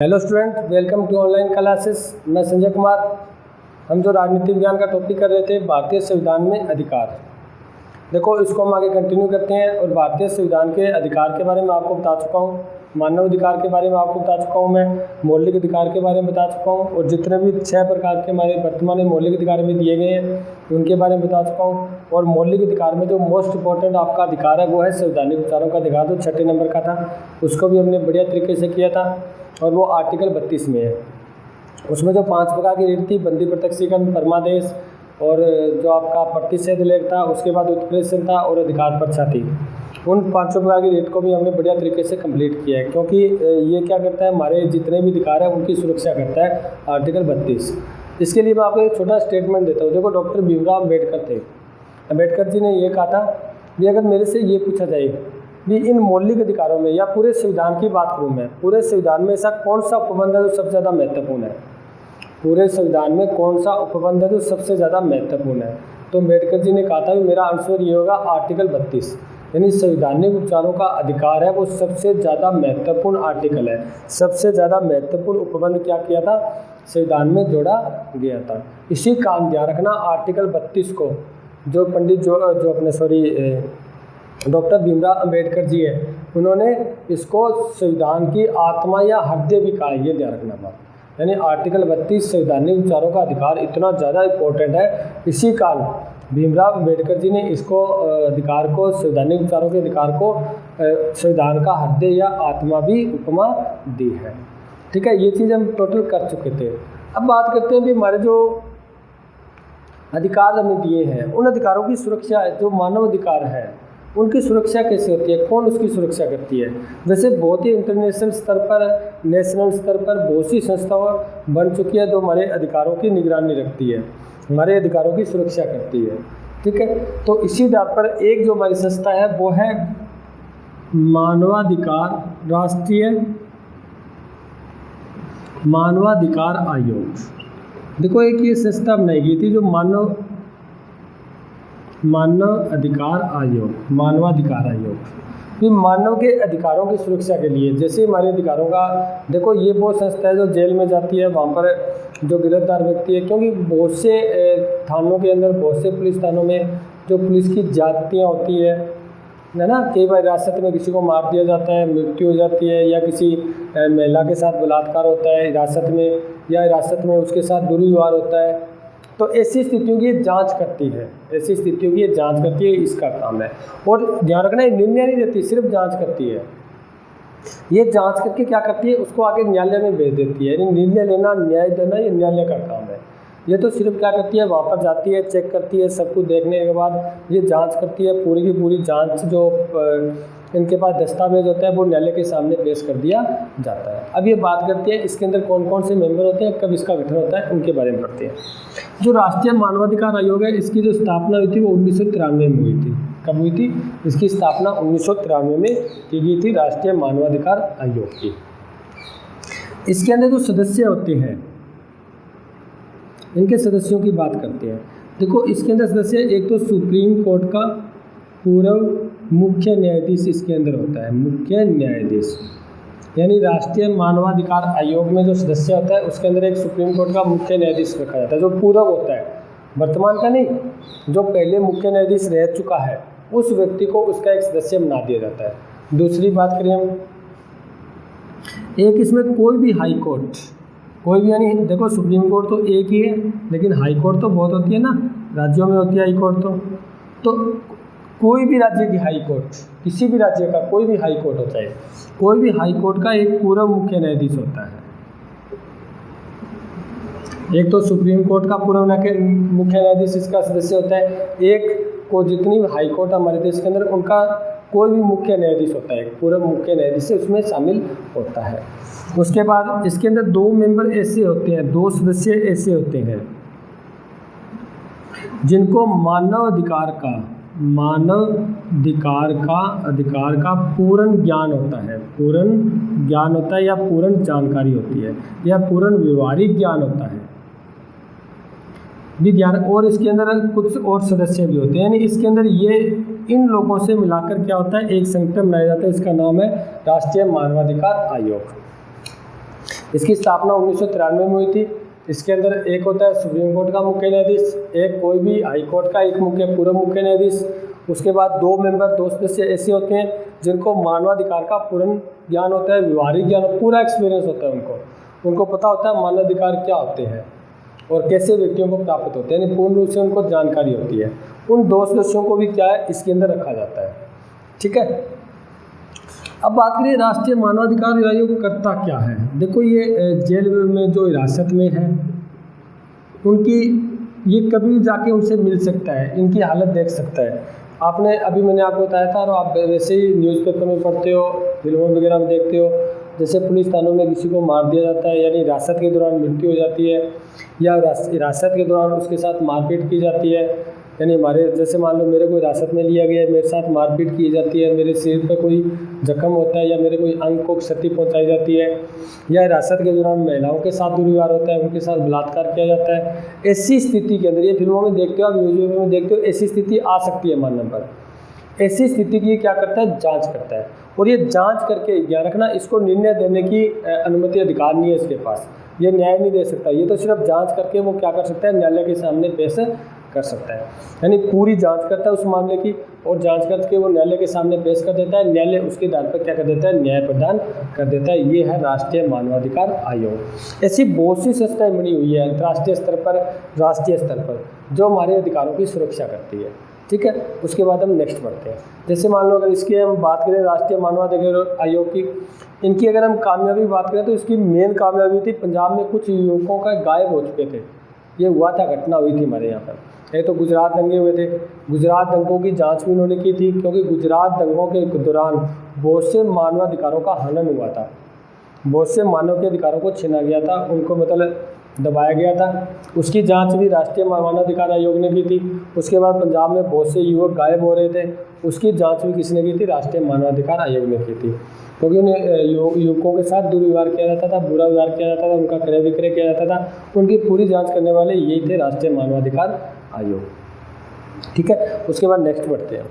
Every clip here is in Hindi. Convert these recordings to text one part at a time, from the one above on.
Hello student, welcome to online classes. मैं संजय कुमार। हम जो राजनीति विज्ञान का टॉपिक कर रहे थे भारतीय संविधान में अधिकार, देखो इसको हम आगे कंटिन्यू करते हैं। और भारतीय संविधान के अधिकार के बारे में आपको बता चुका हूँ, मानव अधिकार के बारे में आपको बता चुका हूँ, मैं मौलिक अधिकार के बारे में बता चुका हूँ, और जितने भी 6 प्रकार के हमारे वर्तमान में मौलिक अधिकार में दिए गए हैं उनके बारे में बता चुका हूँ। और मौलिक अधिकार में जो मोस्ट इंपॉर्टेंट आपका अधिकार है वो है संवैधानिक विचारों का अधिकार, जो 6 नंबर का था, उसको भी हमने बढ़िया तरीके से किया था। और वो आर्टिकल 32 में है। उसमें जो 5 प्रकार की रीत थी, बंदी प्रत्यक्षीकरण, परमादेश, और जो आपका प्रतिषेध लेख था, उसके बाद उत्प्रेषण था, और अधिकार पर्चा थी। उन 5 प्रकार की रीत को भी हमने बढ़िया तरीके से कंप्लीट किया है, क्योंकि ये क्या करता है, हमारे जितने भी अधिकार है उनकी सुरक्षा करता है आर्टिकल 32। इसके लिए मैं आपको एक छोटा स्टेटमेंट देता हूँ। देखो, डॉक्टर भीमराव अम्बेडकर थे। अम्बेडकर जी ने ये कहा था कि अगर मेरे से ये पूछा जाए भी इन मौलिक अधिकारों में या पूरे संविधान की बात करूँ मैं, पूरे संविधान में ऐसा कौन सा उपबंध है जो सबसे ज़्यादा महत्वपूर्ण है, पूरे संविधान में कौन सा उपबंध है जो सबसे ज़्यादा महत्वपूर्ण है, तो अम्बेडकर जी ने कहा था कि मेरा आंसर ये होगा आर्टिकल 32। यानी संवैधानिक उपचारों का अधिकार है वो सबसे ज़्यादा महत्वपूर्ण आर्टिकल है। सबसे ज़्यादा महत्वपूर्ण उपबंध क्या किया था, संविधान में जोड़ा गया था। इसी का ध्यान रखना, आर्टिकल 32 को जो पंडित जो अपने डॉक्टर भीमराव अम्बेडकर जी है, उन्होंने इसको संविधान की आत्मा या हृदय भी कहा है, ये ध्यान रखना बात। यानी आर्टिकल 32 संवैधानिक विचारों का अधिकार इतना ज़्यादा इम्पोर्टेंट है, इसी कारण भीमराव अम्बेडकर जी ने इसको अधिकार को, संवैधानिक विचारों के अधिकार को संविधान का हृदय या आत्मा भी उपमा दी है। ठीक है, ये चीज़ हम टोटल कर चुके थे। अब बात करते हैं कि हमारे जो अधिकार हमें दिए हैं, उन अधिकारों की सुरक्षा, जो मानव अधिकार है उनकी सुरक्षा कैसे होती है, कौन उसकी सुरक्षा करती है। वैसे बहुत ही इंटरनेशनल स्तर पर, नेशनल स्तर पर बहुत सी संस्थाएं बन चुकी है जो हमारे अधिकारों की निगरानी रखती है, हमारे अधिकारों की सुरक्षा करती है। ठीक है, तो इसी आधार पर एक जो हमारी संस्था है वो है मानवाधिकार, राष्ट्रीय मानवाधिकार आयोग। देखो, एक ये संस्था बनाई गई थी जो मानवाधिकार आयोग, मानवाधिकार आयोग, ये मानव के अधिकारों की सुरक्षा के लिए। जैसे हमारे अधिकारों का, देखो ये वो संस्था है जो जेल में जाती है, वहाँ पर जो गिरफ्तार व्यक्ति है, क्योंकि बहुत से थानों के अंदर, बहुत से पुलिस थानों में जो पुलिस की जातियाँ होती है ना, कई बार हिरासत में किसी को मार दिया जाता है, मृत्यु हो जाती है, या किसी महिला के साथ बलात्कार होता है हिरासत में, या हिरासत में उसके साथ दुर्व्यवहार होता है, तो ऐसी स्थितियों की जांच करती है, ऐसी स्थितियों की जांच करती है, इसका काम है। और ध्यान रखना, ये निर्णय नहीं देती, सिर्फ जांच करती है। ये जांच करके क्या करती है, उसको आगे न्यायालय में भेज देती है। यानी निर्णय लेना, न्याय देना, ये न्यायालय का काम है। ये तो सिर्फ क्या करती है, वहाँ पर जाती है, चेक करती है, सब कुछ देखने के बाद ये जांच करती है, पूरी की पूरी जांच जो इनके पास दस्तावेज होता है वो न्यायालय के सामने पेश कर दिया जाता है। अब ये बात करती है इसके अंदर कौन कौन से मेंबर होते हैं, कब इसका गठन होता है, उनके बारे में पढ़ते हैं। जो राष्ट्रीय मानवाधिकार आयोग है, इसकी जो स्थापना हुई थी वो 1993 में हुई थी। कब हुई थी? इसकी स्थापना 1993 में की गई थी, राष्ट्रीय मानवाधिकार आयोग की। इसके अंदर जो सदस्य होते हैं, इनके सदस्यों की बात करते हैं। देखो, इसके अंदर सदस्य, एक तो सुप्रीम कोर्ट का पूर्व मुख्य न्यायाधीश इसके अंदर होता है, मुख्य न्यायाधीश। यानी राष्ट्रीय मानवाधिकार आयोग में जो सदस्य होता है उसके अंदर एक सुप्रीम कोर्ट का मुख्य न्यायाधीश रखा जाता है, जो पूर्व होता है, वर्तमान का नहीं, जो पहले मुख्य न्यायाधीश रह चुका है उस व्यक्ति को उसका एक सदस्य बना दिया जाता है। दूसरी बात करें हम, एक इसमें कोई भी हाई कोर्ट, कोई भी, यानी देखो सुप्रीम कोर्ट तो एक ही है, लेकिन हाई कोर्ट तो बहुत होती है ना, राज्यों में होती है हाई कोर्ट। तो कोई भी राज्य की हाई कोर्ट, किसी भी राज्य का कोई भी हाई कोर्ट होता है, कोई भी हाई कोर्ट का एक पूर्व मुख्य न्यायाधीश होता है। एक तो सुप्रीम कोर्ट का पूर्व मुख्य न्यायाधीश इसका सदस्य होता है, एक को जितनी हाई कोर्ट हमारे देश के अंदर उनका कोई भी मुख्य न्यायाधीश होता है, पूर्व मुख्य न्यायाधीश उसमें शामिल होता है। उसके बाद इसके अंदर 2 मेंबर ऐसे होते हैं, 2 सदस्य ऐसे होते हैं जिनको मानवाधिकार का पूर्ण ज्ञान होता है, पूर्ण ज्ञान होता है, या पूर्ण जानकारी होती है, या पूर्ण व्यवहारिक ज्ञान होता है भी ध्यान। और इसके अंदर कुछ और सदस्य भी होते हैं, यानी इसके अंदर ये इन लोगों से मिलाकर क्या होता है, एक संगठन बनाया जाता है, इसका नाम है राष्ट्रीय मानवाधिकार आयोग। इसकी स्थापना 1993 में हुई थी। इसके अंदर एक होता है सुप्रीम कोर्ट का मुख्य न्यायाधीश, एक कोई भी हाई कोर्ट का एक पूर्व मुख्य न्यायाधीश, उसके बाद 2 मेंबर, 2 सदस्य ऐसे होते हैं जिनको मानवाधिकार का पूर्ण ज्ञान होता है, व्यवहारिक ज्ञान, पूरा एक्सपीरियंस होता है उनको पता होता है मानवाधिकार क्या होते हैं और कैसे व्यक्तियों को प्राप्त होते हैं, यानी पूर्ण रूप से उनको जानकारी होती है। उन 2 सदस्यों को भी क्या है इसके अंदर रखा जाता है। ठीक है, अब बात करिए राष्ट्रीय मानवाधिकार आयोग करता क्या है। देखो ये जेल में जो हिरासत में है उनकी, ये कभी भी जाके उनसे मिल सकता है, इनकी हालत देख सकता है। आपने अभी मैंने आपको बताया था और आप वैसे ही न्यूज़पेपर में पढ़ते हो, फिल्मों वगैरह में देखते हो, जैसे पुलिस थानों में किसी को मार दिया जाता है, यानी हिरासत के दौरान मृत्यु हो जाती है, या हिरासत के दौरान उसके साथ मारपीट की जाती है, यानी हमारे जैसे मान लो मेरे को हिरासत में लिया गया है, मेरे साथ मारपीट की जाती है, मेरे सिर पे कोई जख्म होता है या मेरे कोई अंग को क्षति पहुंचाई जाती है, या हिरासत के दौरान महिलाओं के साथ दुर्व्यवहार होता है, उनके साथ बलात्कार किया जाता है। ऐसी स्थिति के अंदर, ये फिल्मों में देखते हो आप, न्यूज़पेपर में देखते हो, ऐसी स्थिति आ सकती है मान नंबर। ऐसी स्थिति की क्या करता है, जांच करता है, और ये जांच करके ध्यान रखना, इसको निर्णय देने की अनुमति अधिकार नहीं है इसके पास, ये न्याय नहीं दे सकता, ये तो सिर्फ जांच करके वो क्या कर सकता है, न्यायालय के सामने पेश कर सकता है, यानी पूरी जांच करता है उस मामले की, और जांच करके वो न्यायालय के सामने पेश कर देता है, न्यायालय उसके आधार पर क्या कर देता है, न्याय प्रदान कर देता है। ये है राष्ट्रीय मानवाधिकार आयोग। ऐसी बहुत सी संस्थाएं बनी हुई है अंतर्राष्ट्रीय स्तर पर, राष्ट्रीय स्तर पर, जो हमारे अधिकारों की सुरक्षा करती है। ठीक है, उसके बाद हम नेक्स्ट बढ़ते हैं। जैसे मान लो अगर इसकी हम बात करें राष्ट्रीय मानवाधिकार आयोग की, इनकी अगर हम कामयाबी बात करें तो इसकी मेन कामयाबी थी, पंजाब में कुछ युवकों का गायब हो चुके थे, ये हुआ था, घटना हुई थी हमारे यहाँ पर। ये तो गुजरात दंगे हुए थे, गुजरात दंगों की जांच भी उन्होंने की थी, क्योंकि गुजरात दंगों के दौरान बहुत से मानवाधिकारों का हनन हुआ था, बहुत से मानव के अधिकारों को छीना गया था, उनको मतलब दबाया गया था। उसकी जांच भी राष्ट्रीय मानवाधिकार आयोग ने की थी। उसके बाद पंजाब में बहुत से युवक गायब हो रहे थे, उसकी जांच भी किसने की थी, राष्ट्रीय मानवाधिकार आयोग ने की थी, क्योंकि उन्हें युवकों के साथ दुर्व्यवहार किया जाता था, बुरा व्यवहार किया जाता था, उनका क्रय विक्रय किया जाता था, उनकी पूरी जांच करने वाले यही थे राष्ट्रीय मानवाधिकार आयोग। ठीक है, उसके बाद नेक्स्ट बढ़ते हैं।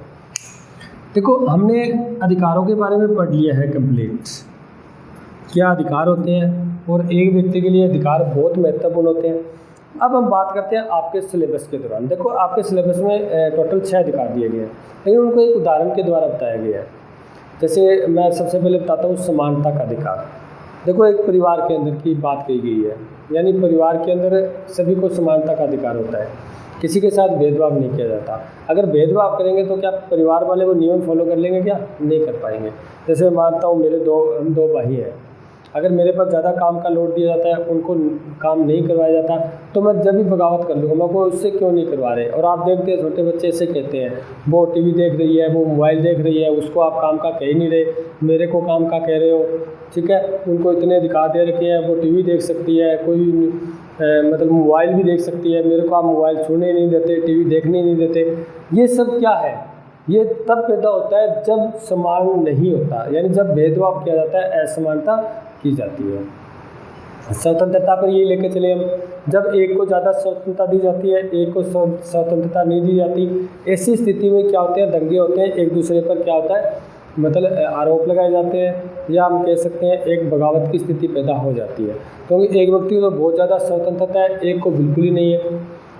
देखो हमने अधिकारों के बारे में पढ़ लिया है कंप्लीट, क्या अधिकार होते हैं, और एक व्यक्ति के लिए अधिकार बहुत महत्वपूर्ण होते हैं। अब हम बात करते हैं आपके सिलेबस के दौरान। देखो आपके सिलेबस में टोटल 6 अधिकार दिए गए हैं, लेकिन उनको एक उदाहरण के द्वारा बताया गया है। जैसे मैं सबसे पहले बताता हूँ समानता का अधिकार। देखो एक परिवार के अंदर की बात कही गई है, यानी परिवार के अंदर सभी को समानता का अधिकार होता है, किसी के साथ भेदभाव नहीं किया जाता। अगर भेदभाव करेंगे तो क्या परिवार वाले वो नियम फॉलो कर लेंगे, क्या नहीं कर पाएंगे। जैसे मैं मानता हूँ हम दो भाई हैं, अगर मेरे पर ज़्यादा काम का लोड दिया जाता है, उनको काम नहीं करवाया जाता, तो मैं जब भी बगावत कर लूँगा, मैं को उससे क्यों नहीं करवा रहे। और आप देखते हैं छोटे बच्चे ऐसे कहते हैं, वो टीवी देख रही है, वो मोबाइल देख रही है, उसको आप काम का कह ही नहीं रहे, मेरे को काम का कह रहे हो। ठीक है, उनको इतने अधिकार दे रखे हैं, वो टीवी देख सकती है, कोई मतलब मोबाइल भी देख सकती है, मेरे को आप मोबाइल छूने नहीं देते, टीवी देखने नहीं देते। ये सब क्या है, ये तब पैदा होता है जब समान नहीं होता, यानी जब भेदभाव किया जाता है, असमानता की जाती है। स्वतंत्रता पर ये लेके चले हम, जब एक को ज़्यादा स्वतंत्रता दी जाती है, एक को स्वतंत्रता नहीं दी जाती, ऐसी स्थिति में क्या होते हैं, दंगे होते हैं, एक दूसरे पर क्या होता है, मतलब आरोप लगाए जाते हैं, या हम कह सकते हैं एक बगावत की स्थिति पैदा हो जाती है, क्योंकि एक व्यक्ति को बहुत ज़्यादा स्वतंत्रता है, एक को बिल्कुल ही नहीं है,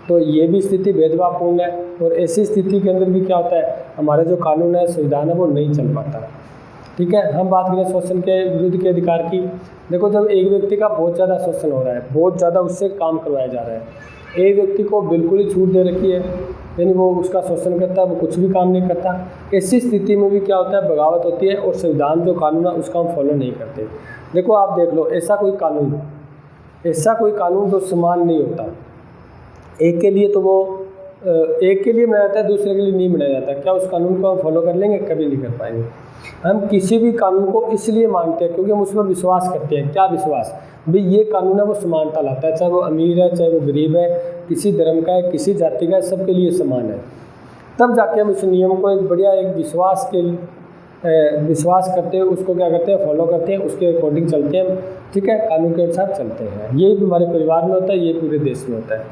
तो ये भी स्थिति भेदभावपूर्ण है। और ऐसी स्थिति के अंदर भी क्या होता है, हमारे जो कानून है, संविधान है, वो नहीं चल पाता। ठीक है, हम बात करें शोषण के विरुद्ध के अधिकार की। देखो जब एक व्यक्ति का बहुत ज़्यादा शोषण हो रहा है, बहुत ज़्यादा उससे काम करवाया जा रहा है, एक व्यक्ति को बिल्कुल ही छूट दे रखी है, यानी वो उसका शोषण करता है, वो कुछ भी काम नहीं करता, ऐसी स्थिति में भी क्या होता है, बगावत होती है, और संविधान जो कानून है उसका हम फॉलो नहीं करते। देखो आप देख लो, ऐसा कोई कानून जो समान नहीं होता, एक के लिए तो वो एक के लिए बनाया जाता है, दूसरे के लिए नहीं बनाया जाता, क्या उस कानून को हम फॉलो कर लेंगे? कभी नहीं कर पाएंगे। हम किसी भी कानून को इसलिए मानते हैं क्योंकि हम उस पर विश्वास करते हैं। क्या विश्वास? भाई ये कानून है वो समानता लाता है, चाहे वो अमीर है, चाहे वो गरीब है, किसी धर्म का है, किसी जाति का है, सबके लिए समान है। तब जाके हम इस नियम को एक बढ़िया एक विश्वास करते हैं, उसको क्या करते हैं, फॉलो करते हैं, उसके अकॉर्डिंग चलते हैं। ठीक है, कानून के अनुसार चलते हैं। ये हमारे परिवार में होता है, ये पूरे देश में होता है।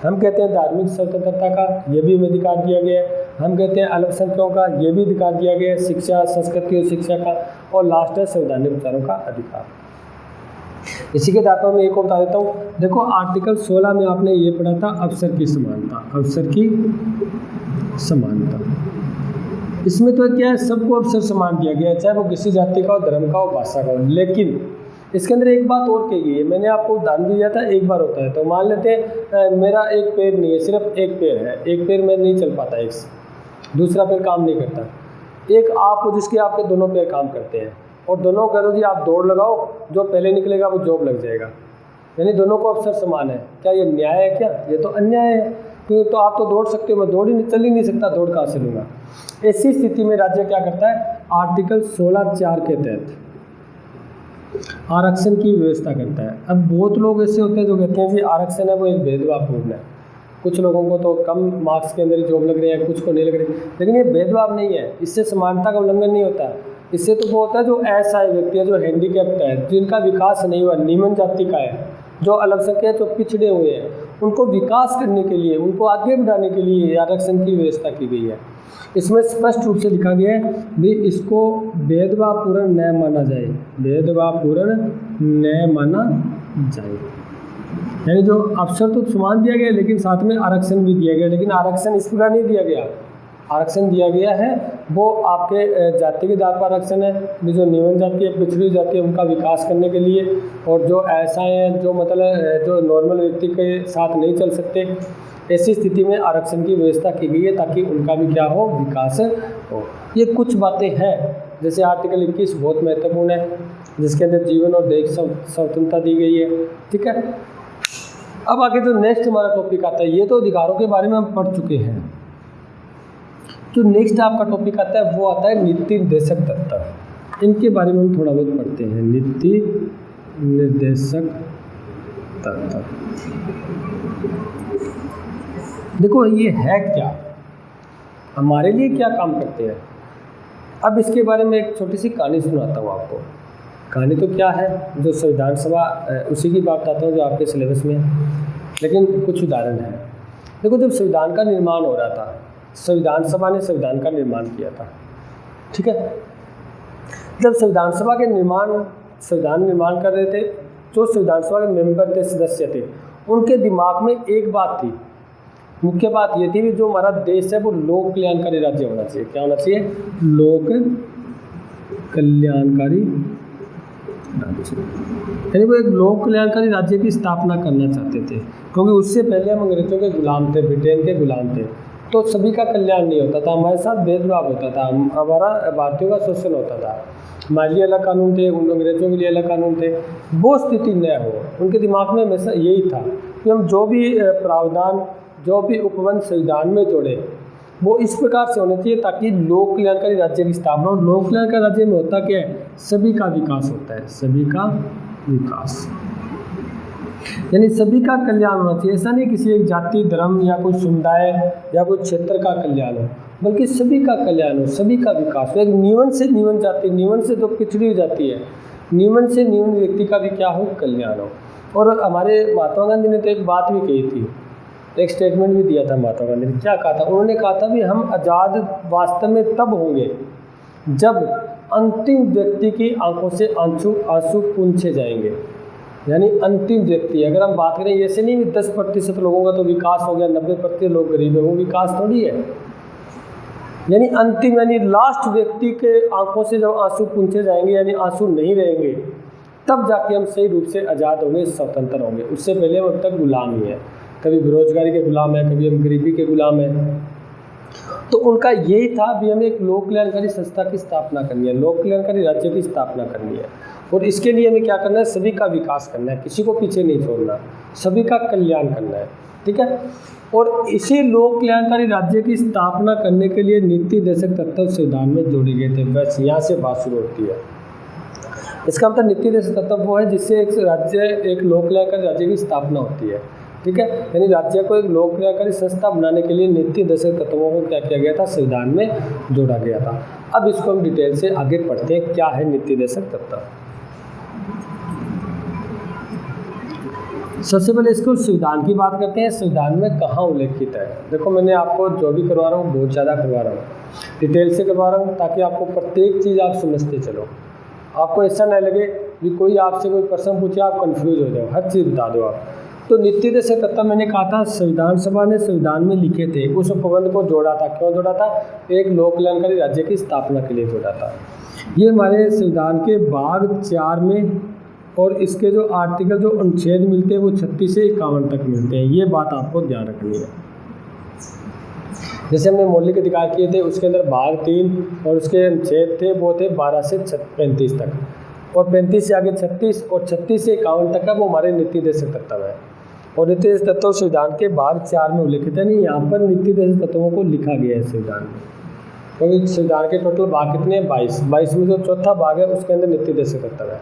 हम कहते हैं धार्मिक स्वतंत्रता का, ये भी हमें अधिकार दिया गया है। हम कहते हैं अल्पसंख्यकों का, ये भी अधिकार दिया गया है, शिक्षा, संस्कृति और शिक्षा का। और लास्ट है संवैधानिक उपचारों का अधिकार। इसी के आधार पर मैं एक और बता देता हूँ। देखो आर्टिकल 16 में आपने ये पढ़ा था अवसर की समानता, अवसर की समानता। इसमें तो क्या है, सबको अवसर समान दिया गया है, चाहे वो किसी जाति का हो, धर्म का हो, भाषा का हो। लेकिन इसके अंदर एक बात और कही गई है, मैंने आपको उदाहरण दिया था, एक बार होता है। तो मान लेते हैं मेरा एक पैर नहीं है, सिर्फ एक पैर है, एक पैर में नहीं चल पाता, एक दूसरा पैर काम नहीं करता। एक आप हो जिसके आपके दोनों पैर काम करते हैं, और दोनों कह दो जी आप दौड़ लगाओ, जो पहले निकलेगा वो जॉब लग जाएगा, यानी दोनों को अवसर समान है। क्या ये न्याय है? क्या ये तो अन्याय है। तो आप तो दौड़ सकते हो, मैं दौड़ ही नहीं, चल ही नहीं सकता, दौड़ कहाँ से लूँगा। ऐसी स्थिति में राज्य क्या करता है, आर्टिकल 16(4) के तहत आरक्षण की व्यवस्था करता है। अब बहुत लोग ऐसे होते हैं जो कहते हैं कि आरक्षण है वो एक भेदभावपूर्ण है, कुछ लोगों को तो कम मार्क्स के अंदर ही जॉब लग रही है, कुछ को नहीं लग रही। लेकिन ये भेदभाव नहीं है, इससे समानता का उल्लंघन नहीं होता। इससे तो वो होता है जो असहाय व्यक्ति है, जो हैंडीकैप्ड है, जिनका विकास नहीं हुआ, निम्न जाति का है, जो अल्पसंख्यक, जो पिछड़े हुए हैं, उनको विकास करने के लिए, उनको आगे बढ़ाने के लिए आरक्षण की व्यवस्था की गई है। इसमें स्पष्ट रूप से लिखा गया है भी इसको भेदभावपूर्ण न माना जाए, भेदभावपूर्ण न माना जाए। यानी जो अवसर तो समान दिया गया, लेकिन साथ में आरक्षण भी दिया गया। लेकिन आरक्षण इस प्रकार नहीं दिया गया, आरक्षण दिया गया है वो आपके जाति के आधार पर आरक्षण है, जो निम्न जाति है, पिछड़ी जाति है, उनका विकास करने के लिए। और जो ऐसा है जो मतलब जो नॉर्मल व्यक्ति के साथ नहीं चल सकते, ऐसी स्थिति में आरक्षण की व्यवस्था की गई है ताकि उनका भी क्या हो, विकास हो। ये कुछ बातें हैं, जैसे आर्टिकल 21 बहुत महत्वपूर्ण है, जिसके अंदर जीवन और देश स्वतंत्रता दी गई है। ठीक है, अब आगे जो नेक्स्ट हमारा टॉपिक आता है, ये तो अधिकारों के बारे में हम पढ़ चुके हैं। जो नेक्स्ट आपका टॉपिक आता है वो आता है नीति निर्देशक तत्व। इनके बारे में हम थोड़ा बहुत पढ़ते हैं। नीति निर्देशक तत्व, देखो ये है क्या, हमारे लिए क्या काम करते हैं। अब इसके बारे में एक छोटी सी कहानी सुनाता हूँ आपको। कहानी तो क्या है, जो संविधान सभा, उसी की बात बताता हूँ जो आपके सिलेबस में, लेकिन कुछ उदाहरण है। देखो जब संविधान का निर्माण हो रहा था, संविधान सभा ने संविधान का निर्माण किया था। ठीक है, जब संविधान सभा के संविधान निर्माण कर रहे थे, जो संविधान सभा के मेंबर थे, सदस्य थे, उनके दिमाग में एक बात थी, मुख्य बात ये थी कि जो हमारा देश है वो लोक कल्याणकारी राज्य होना चाहिए। क्या होना चाहिए? लोक कल्याणकारी राज्य। यानी वो एक लोक कल्याणकारी राज्य की स्थापना करना चाहते थे, क्योंकि उससे पहले हम अंग्रेजों के गुलाम थे, ब्रिटेन के गुलाम थे, तो सभी का कल्याण नहीं होता था, हमारे साथ भेदभाव होता था, हमारा भारतीयों का शोषण होता था, हमारे लिए अलग कानून थे, उन अंग्रेजों के लिए अलग कानून थे। वो स्थिति न हो, उनके दिमाग में हमेशा यही था कि हम जो भी प्रावधान, जो भी उपबंध संविधान में जोड़े वो इस प्रकार से होने चाहिए ताकि लोक कल्याणकारी राज्य की स्थापना हो। लोक कल्याणकारी राज्य में होता क्या है? सभी का विकास होता है, सभी का विकास, यानी सभी का कल्याण होना चाहिए। ऐसा नहीं किसी एक जाति, धर्म या कोई समुदाय या कोई क्षेत्र का कल्याण हो, बल्कि सभी का कल्याण हो, सभी का विकास हो। एक निम्न से निम्न जाति, निम्न से जो पिछड़ी जाती है, निम्न से निम्न व्यक्ति का भी क्या हो, कल्याण हो। और हमारे महात्मा गांधी ने तो एक बात भी कही थी, एक स्टेटमेंट भी दिया था महात्मा गांधी ने। क्या कहा था? उन्होंने कहा था भी हम आज़ाद वास्तव में तब होंगे जब अंतिम व्यक्ति की आंखों से आंसू पूंछे जाएंगे। यानी अंतिम व्यक्ति, अगर हम बात करें, ऐसे नहीं 10% लोगों का तो विकास हो गया, 90% लोग गरीब है, वो विकास थोड़ी है। यानी अंतिम, यानी लास्ट व्यक्ति के आंखों से जब आंसू पूंछे जाएंगे, यानी आंसू नहीं रहेंगे, तब जाके हम सही रूप से आज़ाद होंगे, स्वतंत्र होंगे। उससे पहले हम अब तक गुलाम ही है, कभी बेरोजगारी के गुलाम है, कभी हम गरीबी के गुलाम है। तो उनका यही था भी हमें एक लोक कल्याणकारी संस्था की स्थापना करनी है, लोक कल्याणकारी राज्य की स्थापना करनी है। और इसके लिए हमें क्या करना है? सभी का विकास करना है, किसी को पीछे नहीं छोड़ना, सभी का कल्याण करना है। ठीक है, और इसी लोक कल्याणकारी राज्य की स्थापना करने के लिए नीति निर्देशक तत्व संविधान में जोड़े गए थे। बस यहाँ से बात शुरू होती है। इसका मतलब नीति निर्देशक तत्व वो है जिससे एक राज्य, एक लोक कल्याणकारी राज्य की स्थापना होती है। ठीक है, यानी राज्य को एक लोक कल्याणकारी संस्था बनाने के लिए नीति निर्देशक तत्वों को क्या किया गया था? संविधान में जोड़ा गया था। अब इसको हम डिटेल से आगे पढ़ते हैं, क्या है नीति निर्देशक तत्व। सबसे पहले इसको संविधान की बात करते हैं। संविधान में कहाँ उल्लेखित है? देखो मैंने आपको जो भी करवा रहा हूँ बहुत ज़्यादा करवा रहा हूँ, डिटेल से करवा रहा हूँ, ताकि आपको प्रत्येक चीज़ आप समझते चलो, आपको ऐसा न लगे भी कोई आपसे कोई प्रश्न पूछे आप कंफ्यूज हो जाओ, हर चीज़ बता दो आप। तो नीति देशक तत्व मैंने कहा था संविधान सभा ने संविधान में लिखे थे, उस उपबंध को जोड़ा था। क्यों जोड़ा था? एक लोक कल्याणकारी राज्य की स्थापना के लिए जोड़ा था। ये हमारे संविधान के भाग 4 में, और इसके जो आर्टिकल जो अनुच्छेद मिलते हैं वो 36 से 51 तक मिलते हैं। ये बात आपको ध्यान रखनी है। जैसे हमने मौलिक अधिकार किए थे, उसके अंदर भाग 3 और उसके अनुच्छेद थे वो थे 12 से 35 तक, और 35 से आगे 36 और 36 से 51 तक का वो हमारे नीति देशक तत्व है। और नीति देशक तत्व संविधान के भाग 4 में उल्लिखित है। नहीं, यहाँ पर नीति देशक तत्वों को लिखा गया है संविधान में, क्योंकि संविधान के टोटल भाग कितने हैं? 22 में जो चौथा भाग है उसके अंदर नीति देशक तत्व है।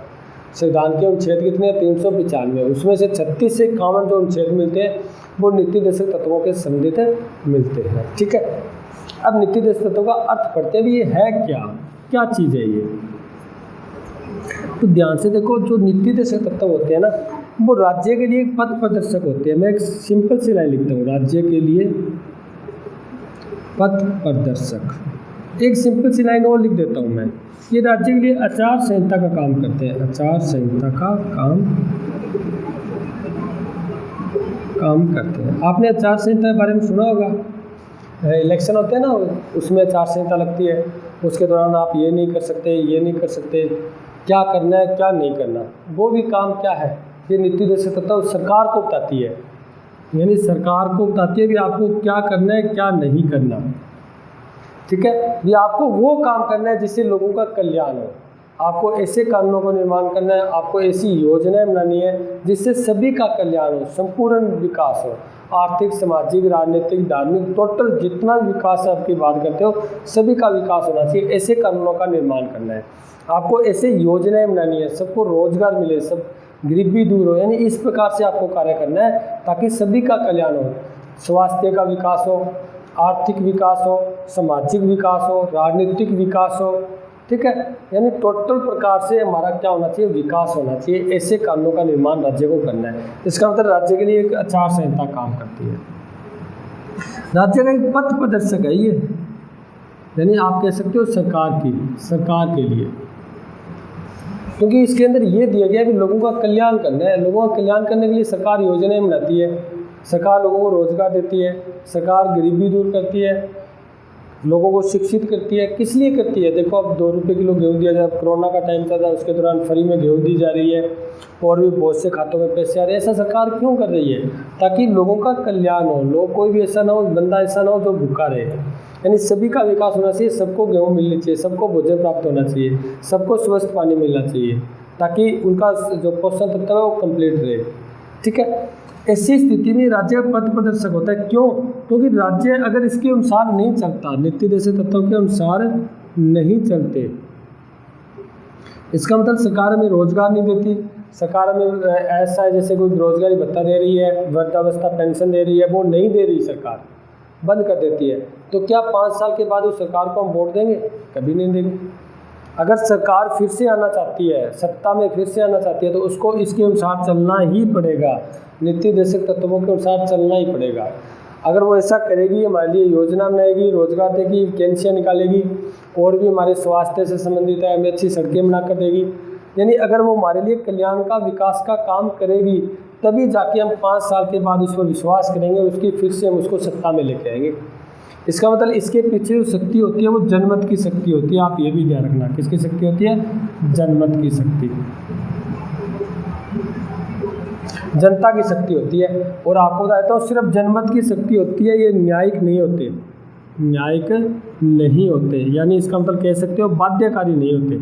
संविधान के अनुच्छेद कितने हैं? 395। उसमें से 36 से 51 जो अनुच्छेद मिलते हैं वो नीति देशक तत्वों के संबंधित मिलते हैं। ठीक है, अब नीति देशक तत्वों का अर्थ पढ़ते हैं भी ये है क्या चीज़ है ये। तो ध्यान से देखो, जो नीति देशक तत्व होते हैं ना वो राज्य के लिए एक पथ प्रदर्शक होते हैं। मैं एक सिंपल सी लाइन लिखता हूँ, राज्य के लिए पथ प्रदर्शक। एक सिंपल सी लाइन और लिख देता हूँ मैं, ये राज्य के लिए आचार संहिता का काम करते हैं। आचार संहिता का काम करते हैं। आपने आचार संहिता के बारे में सुना होगा, इलेक्शन होते हैं ना, उसमें आचार संहिता लगती है। उसके दौरान आप ये नहीं कर सकते, ये नहीं कर सकते, क्या करना है क्या नहीं करना, वो भी काम क्या है, ये नीति देशक तत्व सरकार को बताती है। यानी सरकार को बताती है कि आपको क्या करना है क्या नहीं करना। ठीक है, ये आपको वो काम करना है जिससे लोगों का कल्याण हो। आपको ऐसे कानूनों का निर्माण करना है, आपको ऐसी योजनाएं बनानी है जिससे सभी का कल्याण हो, संपूर्ण विकास हो, आर्थिक, सामाजिक, राजनीतिक, धार्मिक, टोटल जितना विकास आपकी बात करते हो सभी का विकास होना चाहिए। ऐसे कानूनों का निर्माण करना है, आपको ऐसे योजनाएं बनानी है, सबको रोजगार मिले, सब गरीबी दूर हो। यानी इस प्रकार से आपको कार्य करना है ताकि सभी का कल्याण हो, स्वास्थ्य का विकास हो, आर्थिक विकास हो, सामाजिक विकास हो, राजनीतिक विकास हो। ठीक है, यानी टोटल प्रकार से हमारा क्या होना चाहिए? विकास होना चाहिए। ऐसे कानूनों का निर्माण राज्य को करना है। इसका मतलब राज्य के लिए एक आचार संहिता काम करती है। राज्य का एक पथ प्रदर्शक है ये, यानी आप कह सकते हो सरकार के लिए, क्योंकि इसके अंदर ये दिया गया है कि लोगों का कल्याण करना है। लोगों का कल्याण करने के लिए सरकार योजनाएं बनाती है, सरकार लोगों को रोजगार देती है, सरकार गरीबी दूर करती है, लोगों को शिक्षित करती है। किस लिए करती है? देखो, अब 2 रुपये किलो गेहूँ दिया जाए, कोरोना का टाइम चल रहा है, उसके दौरान फ्री में गेहूँ दी जा रही है और भी बहुत से खातों में पैसे आ रहे हैं। ऐसा सरकार क्यों कर रही है? ताकि लोगों का कल्याण हो, लोग कोई भी ऐसा ना हो, बंदा ऐसा ना हो जो भूखा रहे। यानी सभी का विकास होना चाहिए, सबको गेहूँ मिलनी चाहिए, सबको भोजन प्राप्त होना चाहिए, सबको स्वच्छ पानी मिलना चाहिए, ताकि उनका जो पोषण तत्व है वो कंप्लीट रहे। ठीक है, ऐसी स्थिति में राज्य पथ प्रदर्शक होता है। क्यों? क्योंकि राज्य अगर इसके अनुसार नहीं चलता, नीति देशक तत्वों के अनुसार नहीं चलते, इसका मतलब सरकार हमें रोजगार नहीं देती, सरकार हमें ऐसा है जैसे कोई बेरोजगारी भत्ता दे रही है, वृद्धावस्था पेंशन दे रही है, वो नहीं दे रही, सरकार बंद कर देती है, तो क्या 5 साल के बाद उस सरकार को हम वोट देंगे? कभी नहीं देंगे। अगर सरकार फिर से आना चाहती है, सत्ता में फिर से आना चाहती है, तो उसको इसके अनुसार चलना ही पड़ेगा, नीति देशक तत्वों के अनुसार चलना ही पड़ेगा। अगर वो ऐसा करेगी, हमारे लिए योजना बनाएगी, रोजगार देगी, वैकेंसियाँ निकालेगी, और भी हमारे स्वास्थ्य से संबंधित है, हमें अच्छी सड़कें बनाकर देगी, यानी अगर वो हमारे लिए कल्याण का, विकास का काम करेगी, तभी जाके हम 5 साल के बाद उस पर विश्वास करेंगे, उसकी फिर से हम उसको सत्ता में लेके आएंगे। इसका मतलब इसके पीछे जो शक्ति होती है वो जनमत की शक्ति होती है। आप ये भी ध्यान रखना, किसकी शक्ति होती है? जनमत की शक्ति, जनता की शक्ति होती है। और आपको बताता हूँ, सिर्फ जनमत की शक्ति होती है, ये न्यायिक नहीं होते, न्यायिक नहीं होते। यानी इसका मतलब कह सकते हो बाध्यकारी नहीं होते,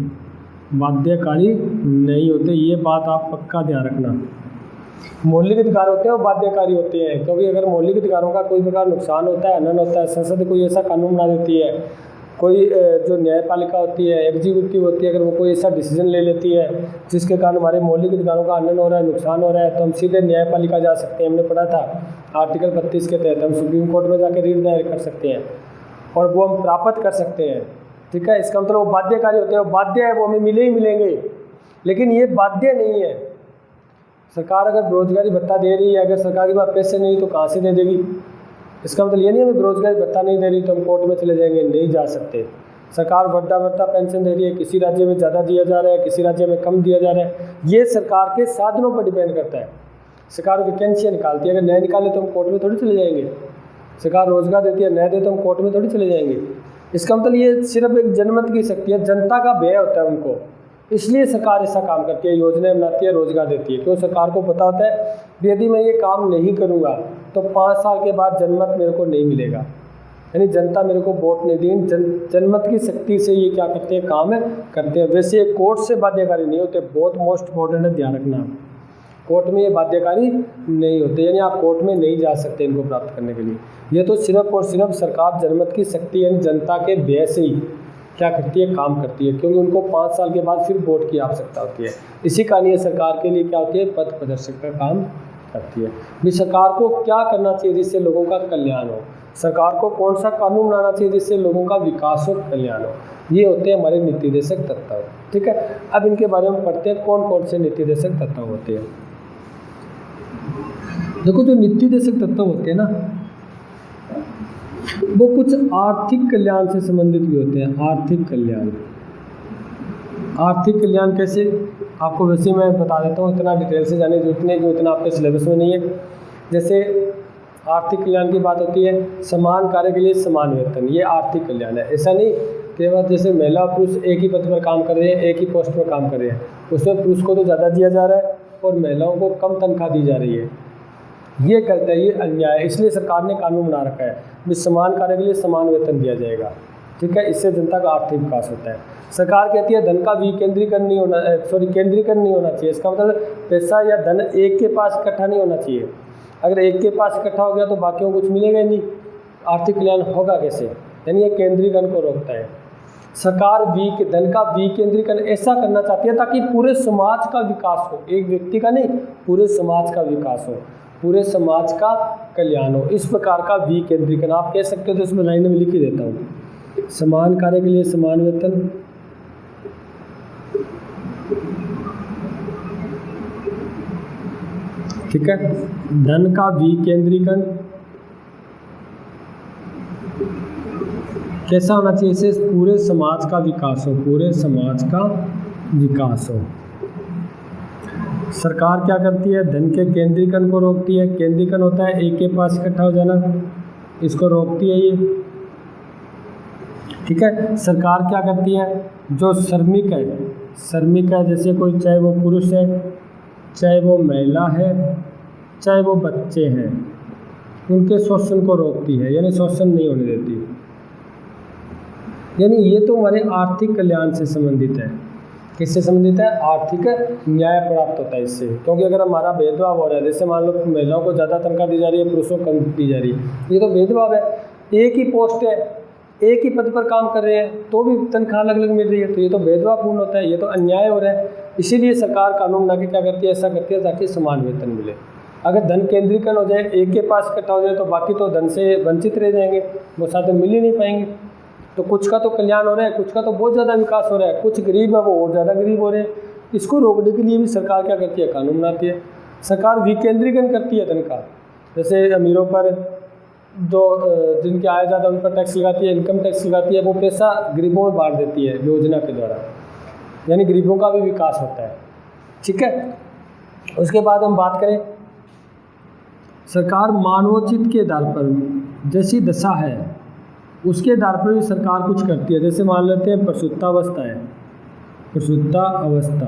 बाध्यकारी नहीं होते। ये बात आप पक्का ध्यान रखना। मौलिक अधिकार होते हैं वो बाध्यकारी होते हैं, क्योंकि अगर मौलिक अधिकारों का कोई प्रकार नुकसान होता है, हनन होता है, संसद कोई ऐसा कानून बना देती है, कोई जो न्यायपालिका होती है, एग्जीक्यूटिव होती है, अगर वो कोई ऐसा डिसीजन ले लेती है जिसके कारण हमारे मौलिक अधिकारों का हनन हो रहा है, नुकसान हो रहा है, तो हम सीधे न्यायपालिका जा सकते हैं। हमने पढ़ा था आर्टिकल 32 के तहत हम सुप्रीम कोर्ट में जाकर रिट दायर कर सकते हैं और वो हम प्राप्त कर सकते हैं। ठीक है, इसका मतलब वो बाध्यकारी होते हैं, वो बाध्य है, वो हमें मिले ही मिलेंगे। लेकिन ये बाध्य नहीं है। सरकार अगर बेरोजगारी भत्ता दे रही है, अगर सरकार के पास पैसे नहीं तो कहाँ से दे देगी? इसका मतलब ये नहीं हमें बेरोजगारी भत्ता नहीं दे रही तो हम कोर्ट में चले जाएंगे, नहीं जा सकते। सरकार वृद्धावस्था पेंशन दे रही है, किसी राज्य में ज़्यादा दिया जा रहा है, किसी राज्य में कम दिया जा रहा है। ये सरकार के साधनों पर डिपेंड करता है। सरकार वैकेंसियाँ निकालती है, अगर नए निकाले तो हम कोर्ट में थोड़ी चले जाएंगे। सरकार रोजगार देती है, नए दे तो हम कोर्ट में थोड़ी चले जाएंगे। इसका मतलब ये सिर्फ एक जनमत की शक्ति है, जनता का व्यय होता है उनको, इसलिए सरकार ऐसा काम करती है, योजनाएं बनाती है, रोजगार देती है। क्यों? सरकार को पता होता है यदि मैं ये काम नहीं करूँगा तो 5 साल के बाद जनमत मेरे को नहीं मिलेगा, यानी जनता मेरे को वोट नहीं देगी। जनमत की शक्ति से ये क्या करते हैं, काम करते हैं। वैसे ये कोर्ट से बाध्यकारी नहीं होते, बहुत मोस्ट इम्पोर्टेंट है, ध्यान रखना। कोर्ट में ये बाध्यकारी नहीं होते, यानी आप कोर्ट में नहीं जा सकते इनको प्राप्त करने के लिए। ये तो सिर्फ और सिर्फ सरकार जनमत की शक्ति यानी जनता के व्यय से ही क्या करती है, काम करती है, क्योंकि उनको 5 साल के बाद फिर वोट की आवश्यकता होती है। इसी का लिए सरकार के लिए क्या होती है, पथ प्रदर्शक का काम करती है। भी सरकार को क्या करना चाहिए जिससे लोगों का कल्याण हो, सरकार को कौन सा कानून बनाना चाहिए जिससे लोगों का विकास और कल्याण हो, ये होते हैं हमारे नीति देशक तत्व। ठीक है, अब इनके बारे में पढ़ते हैं कौन कौन से नीति देशक तत्व होते हैं। देखो, जो नीति देशक तत्व होते हैं ना, वो कुछ आर्थिक कल्याण से संबंधित भी होते हैं। आर्थिक कल्याण, आर्थिक कल्याण कैसे, आपको वैसे मैं बता देता हूँ, इतना डिटेल से जाने जरूरत नहीं, उतना आपके सिलेबस में नहीं है। जैसे आर्थिक कल्याण की बात होती है, समान कार्य के लिए समान वेतन, ये आर्थिक कल्याण है। ऐसा नहीं केवल जैसे महिला और पुरुष एक ही पद पर काम कर रहे हैं, एक ही पोस्ट पर काम कर रहे हैं, उसमें पुरुष को तो ज़्यादा दिया जा रहा है और महिलाओं को कम तनख्वाह दी जा रही है, ये गलत है, ये अन्याय है। इसलिए सरकार ने कानून बना रखा है कि समान कार्य के लिए समान वेतन दिया जाएगा। ठीक है, इससे जनता का आर्थिक विकास होता है। सरकार कहती है धन का विकेंद्रीकरण नहीं होना, केंद्रीकरण नहीं होना चाहिए। इसका मतलब पैसा या धन एक के पास इकट्ठा नहीं होना चाहिए। अगर एक के पास इकट्ठा हो गया तो बाकियों को कुछ मिलेगा ही नहीं, आर्थिक कल्याण होगा कैसे, यानी ये केंद्रीकरण को रोकता है। सरकार धन का विकेंद्रीकरण ऐसा करना चाहती है ताकि पूरे समाज का विकास हो, एक व्यक्ति का नहीं, पूरे समाज का विकास हो, पूरे समाज का कल्याण हो। इस प्रकार का विकेंद्रीकरण आप कह सकते हो, तो इसमें लाइन में लिख ही देता हूँ। समान कार्य के लिए समान वेतन, ठीक है। धन का विकेंद्रीकरण कैसा होना चाहिए, इससे पूरे समाज का विकास हो, पूरे समाज का विकास हो। सरकार क्या करती है, धन के केंद्रीकरण को रोकती है। केंद्रीकरण होता है एक के पास इकट्ठा हो जाना, इसको रोकती है ये। ठीक है, सरकार क्या करती है, जो श्रमिक है, जैसे कोई, चाहे वो पुरुष है, चाहे वो महिला है, चाहे वो बच्चे हैं, उनके शोषण को रोकती है, यानी शोषण नहीं होने देती। यानी ये तो हमारे आर्थिक कल्याण से संबंधित है। किससे संबंधित है, आर्थिक न्याय प्राप्त होता है इससे। क्योंकि अगर हमारा भेदभाव हो रहा है, जैसे मान लो महिलाओं को ज़्यादा तनख्वाह दी जा रही है, पुरुषों को कम दी जा रही है, ये तो भेदभाव है। एक ही पोस्ट है, एक ही पद पर काम कर रहे हैं, तो भी तनख्वाह अलग अलग मिल रही है, तो ये तो भेदभावपूर्ण होता है, ये तो अन्याय हो रहा है। इसीलिए सरकार कानून बना के क्या करती है, ऐसा करती है ताकि समान वेतन मिले। अगर धन केंद्रीकरण हो जाए, एक के पास इकट्ठा हो जाए, तो बाकी तो धन से वंचित रह जाएंगे, वो साधन मिल ही नहीं पाएंगे। तो कुछ का तो कल्याण हो रहा है, कुछ का तो बहुत ज़्यादा विकास हो रहा है, कुछ गरीब है वो और ज़्यादा गरीब हो रहे हैं। इसको रोकने के लिए भी सरकार क्या करती है, कानून बनाती है। सरकार विकेंद्रीकरण करती है धन का, जैसे अमीरों पर जिनकी आय ज़्यादा उन पर टैक्स लगाती है, इनकम टैक्स लगाती है, वो पैसा गरीबों में बांट देती है योजना के द्वारा, यानी गरीबों का भी विकास होता है। ठीक है, उसके बाद हम बात करें, सरकार मानवोचित के आधार पर जैसी दशा है उसके आधार पर भी सरकार कुछ करती है। जैसे मान लेते हैं प्रसूतावस्था है, प्रसूता अवस्था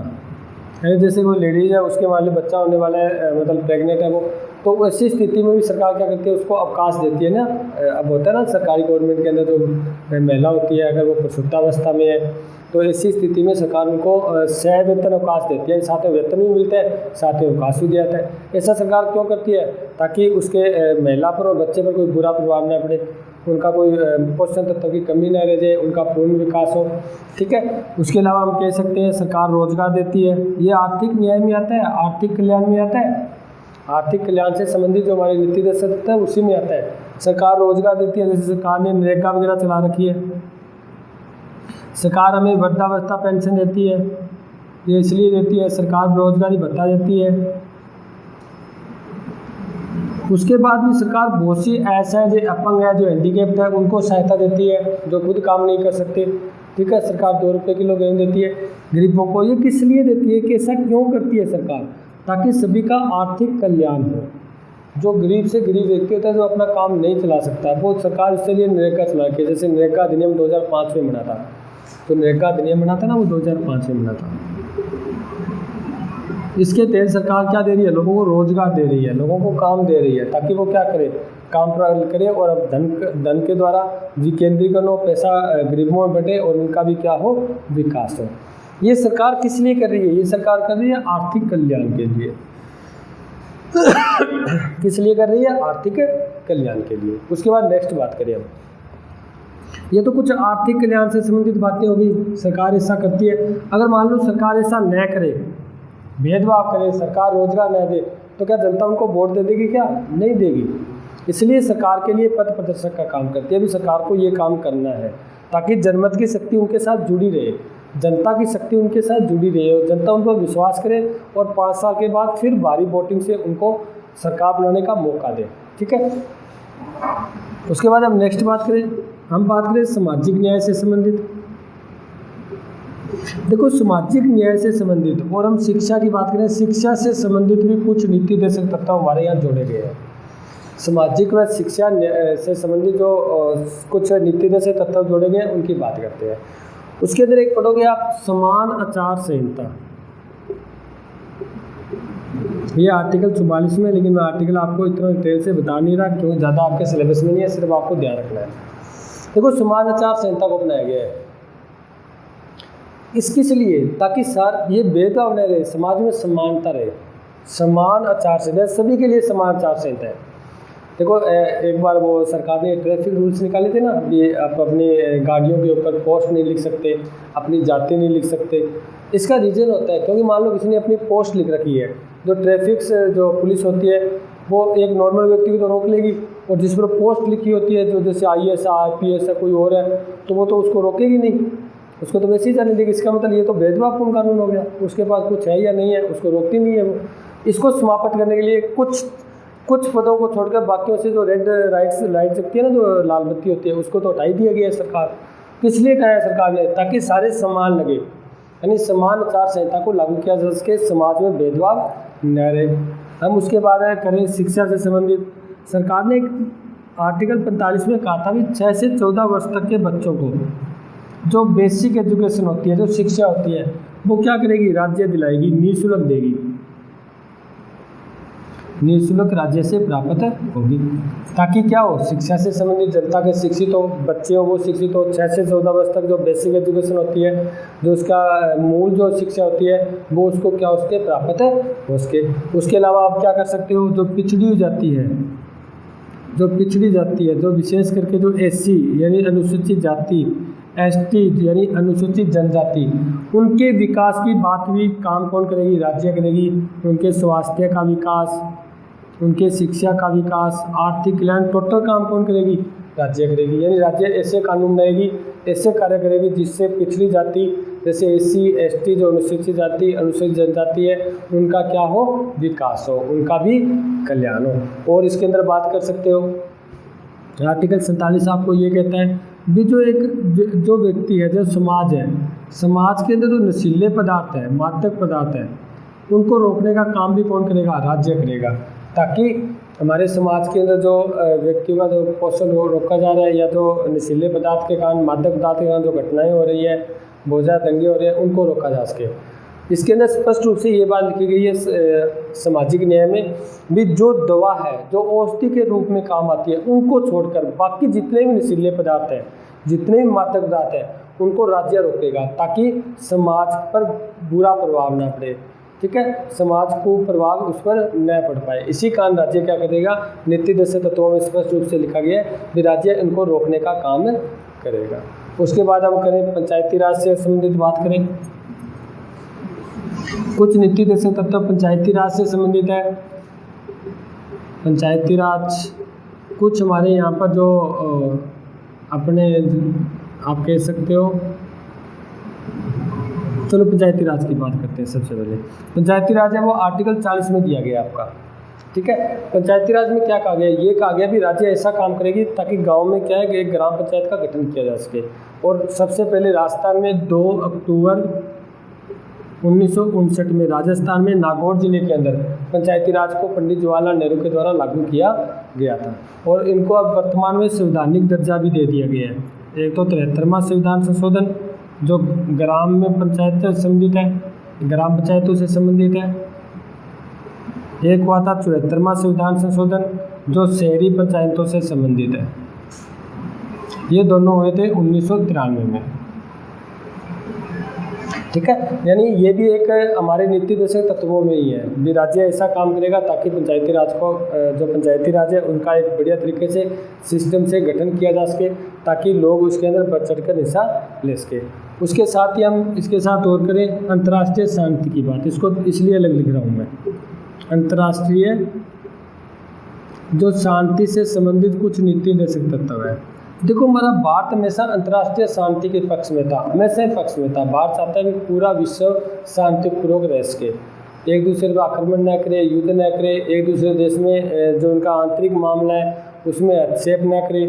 है, जैसे कोई लेडीज है, उसके मान लो बच्चा होने वाला है, मतलब प्रेग्नेंट है वो, तो ऐसी स्थिति में भी सरकार क्या करती है, उसको अवकाश देती है ना। अब होता है ना सरकारी गवर्नमेंट के अंदर जो महिला होती है, अगर वो प्रसूतावस्था में है, तो ऐसी स्थिति में सरकार उनको सह-वेतन अवकाश देती है, साथ में वेतन भी मिलता है, साथ में अवकाश भी दिया जाता है। ऐसा सरकार क्यों करती है, ताकि उसके महिला पर और बच्चे पर कोई बुरा प्रभाव न पड़े, उनका कोई पोषण तत्व की कमी न रह जाए, उनका पूर्ण विकास हो। ठीक है, उसके अलावा हम कह सकते हैं सरकार रोजगार देती है, ये आर्थिक न्याय में आता है, आर्थिक कल्याण में आता है। आर्थिक कल्याण से संबंधित जो हमारी नीति दे सकता है उसी में आता है। सरकार रोजगार देती है, जैसे सरकार ने नरेगा वगैरह चला रखी है। सरकार हमें वृद्धावस्था पेंशन देती है, ये इसलिए देती है, सरकार बेरोजगारी भत्ता देती है। उसके बाद भी सरकार बहुत सी ऐसा है जो अपंग है, जो हैंडीकेप्ड है, उनको सहायता देती है, जो खुद काम नहीं कर सकते। ठीक है, सरकार 2 रुपये किलो गेहूँ देती है गरीबों को। ये किस लिए देती है, कि ऐसा क्यों करती है सरकार? ताकि सभी का आर्थिक कल्याण हो। जो गरीब से गरीब व्यक्ति होता है, जो अपना काम नहीं चला सकता, वो सरकार इसके लिए नरेगा चला के, जैसे नरेगा अधिनियम 2005 में बना था। तो नरेगा अधिनियम बना था ना, वो 2005 में बना था। इसके तहत सरकार क्या दे रही है, लोगों को रोजगार दे रही है, लोगों को काम दे रही है, ताकि वो क्या करे, काम प्राप्त करे और अब धन के द्वारा विकेंद्रीकरण हो, पैसा गरीबों में बटे और उनका भी क्या हो, विकास हो। ये सरकार किस लिए कर रही है? ये सरकार कर रही है आर्थिक कल्याण के लिए। किस लिए कर रही है? आर्थिक कल्याण के लिए। उसके बाद नेक्स्ट बात करें हम, ये तो कुछ आर्थिक कल्याण से संबंधित बातें होगी, सरकार ऐसा करती है। अगर मान लो सरकार ऐसा न करे, भेदभाव करे, सरकार रोजगार न दे, तो क्या जनता उनको वोट दे देगी? क्या नहीं देगी। इसलिए सरकार के लिए पथ प्रदर्शक का काम करती है। अभी सरकार को ये काम करना है ताकि जनमत की शक्ति उनके साथ जुड़ी रहे, जनता की शक्ति उनके साथ जुड़ी रहे और जनता उन पर विश्वास करे और 5 साल के बाद फिर भारी वोटिंग से उनको सरकार बनाने का मौका दे। ठीक है, उसके बाद हम नेक्स्ट बात करें, हम बात करें सामाजिक न्याय से संबंधित। देखो, सामाजिक न्याय से संबंधित और हम शिक्षा की बात करें, शिक्षा से संबंधित भी कुछ नीति देशक तत्व हमारे यहाँ जोड़े गए हैं। सामाजिक व शिक्षा से संबंधित जो कुछ नीति देशक तत्व जोड़े गए हैं, उनकी बात करते हैं। उसके अंदर एक पढ़ोगे आप, समान आचार संहिता। ये आर्टिकल 44 में, लेकिन मैं आर्टिकल आपको इतना डिटेल से बता नहीं रहा क्योंकि ज़्यादा आपके सिलेबस में नहीं है, सिर्फ आपको ध्यान रखना है। देखो, समान आचार संहिता को अपनाया गया है इसकिस लिए ताकि सर ये भेदभाव न रहे, समाज में समानता रहे। समान आचार संहिता, सभी के लिए समान आचार संहिता है। देखो, एक बार वो सरकार ने ट्रैफिक रूल्स निकाले थे ना, ये आप अपनी गाड़ियों के ऊपर पोस्ट नहीं लिख सकते, अपनी जाति नहीं लिख सकते। इसका रीज़न होता है क्योंकि मान लो किसी ने अपनी पोस्ट लिख रखी है, जो ट्रैफिक से जो पुलिस होती है वो एक नॉर्मल व्यक्ति को तो रोक लेगी, और जिस पर पोस्ट लिखी होती है, जो जैसे IAS IPS है कोई और है, तो वो तो उसको रोकेगी नहीं, उसको तो वैसे ही जाने देगी। इसका मतलब ये तो भेदभावपूर्ण कानून हो गया, उसके पास कुछ है या नहीं है, उसको रोकती नहीं है वो। इसको समाप्त करने के लिए कुछ पदों को छोड़कर बाकियों से जो रेड लाइट जगती है ना, जो लाल बत्ती होती है, उसको तो हटा ही दिया गया है सरकार। तो इसलिए कहा है सरकार ने, ताकि सारे समान लगे, यानी समान आचार संहिता को लागू किया जा सके, समाज में भेदभाव न रहे। हम उसके बाद करें शिक्षा से संबंधित। सरकार ने आर्टिकल 45 में कहा था भी 6 से 14 वर्ष तक के बच्चों को जो बेसिक एजुकेशन होती है, जो शिक्षा होती है, वो क्या करेगी, राज्य दिलाएगी, निःशुल्क देगी, निःशुल्क राज्य से प्राप्त होगी, ताकि क्या हो, शिक्षा से संबंधित जनता के शिक्षित हो, बच्चे हो वो शिक्षित हो। 6 से 14 वर्ष तक जो बेसिक एजुकेशन होती है, जो उसका मूल जो शिक्षा होती है, वो उसको क्या उसके प्राप्त हो सके। उसके अलावा आप क्या कर सकते हो, जो पिछड़ी जाती है, जो विशेष करके जो SC यानी अनुसूचित जाति, ST यानी अनुसूचित जनजाति, उनके विकास की बात भी काम कौन करेगी, राज्य करेगी। उनके स्वास्थ्य का विकास, उनके शिक्षा का विकास, आर्थिक कल्याण, टोटल काम कौन करेगी, राज्य करेगी। यानी राज्य ऐसे कानून बनाएगी, ऐसे कार्य करेगी जिससे पिछड़ी जाति जैसे SC ST जो अनुसूचित जाति अनुसूचित जनजाति है, उनका क्या हो, विकास हो, उनका भी कल्याण हो। और इसके अंदर बात कर सकते हो, आर्टिकल 47 आपको ये कहता है भी जो व्यक्ति है, जो समाज है, समाज के अंदर जो नशीले पदार्थ है, मादक पदार्थ है, उनको रोकने का काम भी कौन करेगा, राज्य करेगा, ताकि हमारे समाज के अंदर जो व्यक्तियों का जो पोषण रोका जा रहा है, या जो नशीले पदार्थ के कारण, मादक पदार्थ के कारण जो घटनाएं हो रही है, बहुत ज़्यादा दंगे हो रहे हैं, उनको रोका जा सके। इसके अंदर स्पष्ट रूप से ये बात लिखी गई है सामाजिक न्याय में भी, जो दवा है, जो औषधि के रूप में काम आती है, उनको छोड़कर बाकी जितने भी नशीले पदार्थ हैं, जितने भी मादक पदार्थ हैं, उनको राज्य रोकेगा, ताकि समाज पर बुरा प्रभाव ना पड़े। ठीक है, समाज को प्रभाव उस पर न पड़ पाए। इसी कारण राज्य क्या करेगा, नीति देशक तत्वों में स्पष्ट रूप से लिखा गया है कि राज्य इनको रोकने का काम करेगा। उसके बाद हम करें पंचायती राज से संबंधित बात करें। कुछ नीति देशक तत्व पंचायती राज से संबंधित है। पंचायती राज कुछ हमारे यहाँ पर जो अपने आप कह सकते हो, चलो पंचायती राज की बात करते हैं। सबसे पहले पंचायती राज है वो आर्टिकल 40 में दिया गया आपका। ठीक है। पंचायती राज में क्या कहा गया, ये कहा गया भी राज्य ऐसा काम करेगी ताकि गांव में क्या है कि एक ग्राम पंचायत का गठन किया जा सके। और सबसे पहले राजस्थान में 2 अक्टूबर 1959 में राजस्थान में नागौर जिले के अंदर पंचायती राज को पंडित जवाहरलाल नेहरू के द्वारा लागू किया गया था। और इनको अब वर्तमान में संवैधानिक दर्जा भी दे दिया गया है। एक तो 73वां संविधान संशोधन जो ग्राम में पंचायत से संबंधित है, ग्राम पंचायतों से संबंधित है। एक हुआ था 74वां संविधान संशोधन जो शहरी पंचायतों से संबंधित है। ये दोनों हुए थे 1993 में, ठीक है। यानी ये भी एक हमारे नीति देशक तत्वों में ही है भी राज्य ऐसा काम करेगा ताकि पंचायती राज को जो पंचायती राज है उनका एक बढ़िया तरीके से सिस्टम से गठन किया जा सके ताकि लोग उसके अंदर बढ़ चढ़ कर हिस्सा ले सके। उसके साथ ही हम इसके साथ और करें अंतर्राष्ट्रीय शांति की बात, इसको इसलिए अलग लिख रहा हूँ मैं। अंतर्राष्ट्रीय जो शांति से संबंधित कुछ नीति देशक तत्व है। देखो हमारा भारत हमेशा अंतर्राष्ट्रीय शांति के पक्ष में था, हमेशा ही पक्ष में था। भारत चाहता है कि पूरा विश्व शांतिपूर्वक रह सके, एक दूसरे पर आक्रमण न करे, युद्ध न करे, एक दूसरे देश में जो उनका आंतरिक मामला है उसमें हस्तक्षेप न करे,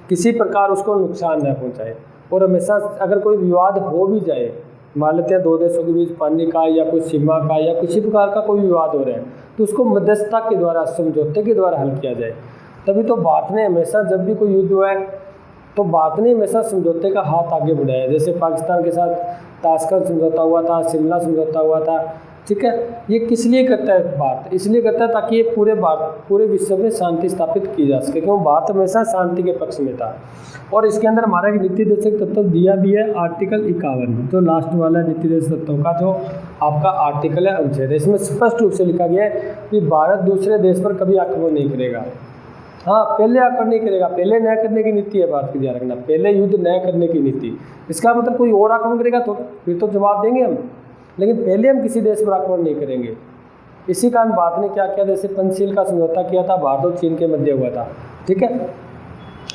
किसी प्रकार उसको नुकसान न पहुँचाए। और हमेशा अगर कोई विवाद हो भी जाए, मान लेते हैं 2 देशों के बीच पानी का या कोई सीमा का या किसी प्रकार का कोई विवाद हो रहा है तो उसको मध्यस्थता के द्वारा, समझौते के द्वारा हल किया जाए। तभी तो भारत ने हमेशा जब भी कोई युद्ध हुआ है तो भारत ने हमेशा समझौते का हाथ आगे बढ़ाया। जैसे पाकिस्तान के साथ ताशकंद समझौता हुआ था, शिमला समझौता हुआ था, ठीक है। ये किस लिए करता है भारत? इसलिए करता है ताकि ये पूरे विश्व में शांति स्थापित की जा सके, क्योंकि भारत हमेशा शांति के पक्ष में था। और इसके अंदर हमारा एक नीति देशक तत्व दिया भी है आर्टिकल 51 जो लास्ट वाला नीति देशक तत्व का जो आपका आर्टिकल है अनुच्छेद, इसमें स्पष्ट रूप से लिखा गया है कि भारत दूसरे देश पर कभी आक्रमण नहीं करेगा। हाँ, पहले आक्रमण नहीं करेगा, पहले न करने की नीति है भारत की, ध्यान रखना, पहले युद्ध न करने की नीति। इसका मतलब कोई और आक्रमण करेगा तो फिर तो जवाब देंगे हम, लेकिन पहले हम किसी देश पर आक्रमण नहीं करेंगे। इसी कारण भारत ने क्या किया, जैसे पंचशील का समझौता किया था, भारत और चीन के मध्य हुआ था, ठीक है।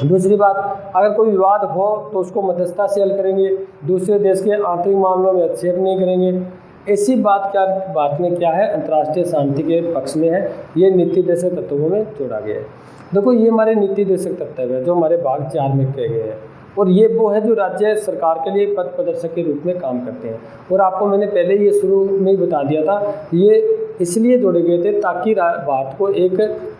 दूसरी बात, अगर कोई विवाद हो तो उसको मध्यस्थता से हल करेंगे, दूसरे देश के आंतरिक मामलों में हस्तक्षेप नहीं करेंगे। ऐसी बात क्या भारत में क्या है, अंतर्राष्ट्रीय शांति के पक्ष में है। ये नीति देशक तत्वों में जोड़ा गया है। देखो ये हमारे नीति देशक तत्व है जो हमारे भाग 4 में कहे गए हैं। और ये वो है जो राज्य सरकार के लिए पथ प्रदर्शक के रूप में काम करते हैं। और आपको मैंने पहले ये शुरू में ही बता दिया था, ये इसलिए जोड़े गए थे ताकि भारत को एक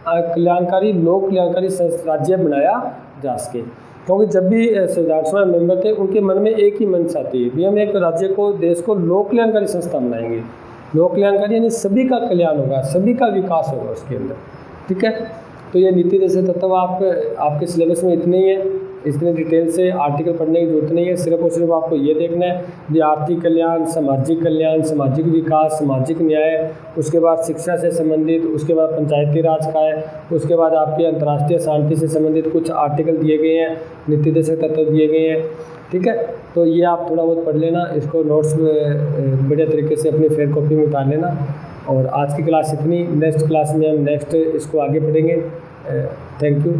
कल्याणकारी लोक कल्याणकारी राज्य बनाया जा सके। क्योंकि जब भी संविधान सभा मेंबर थे उनके मन में एक ही मंशा थी कि हम एक राज्य को, देश को लोक कल्याणकारी संस्था बनाएंगे। लोक कल्याणकारी यानी सभी का कल्याण होगा, सभी का विकास होगा उसके अंदर, ठीक है। तो ये नीति देशक तत्व आपके सिलेबस में इतने ही है, इतने डिटेल से आर्टिकल पढ़ने की जरूरत नहीं है। सिर्फ और सिर्फ आपको ये देखना है कि आर्थिक कल्याण, सामाजिक विकास, सामाजिक न्याय, उसके बाद शिक्षा से संबंधित, उसके बाद पंचायती राज का है, उसके बाद आपके अंतर्राष्ट्रीय शांति से संबंधित कुछ आर्टिकल दिए गए हैं, नीति देशक तत्व दिए गए हैं, ठीक है। तो ये आप थोड़ा बहुत पढ़ लेना, इसको नोट्स में बढ़िया तरीके से अपनी फेयर कॉपी में उतार लेना। और आज की क्लास इतनी, नेक्स्ट क्लास में हम इसको आगे पढ़ेंगे। Thank you.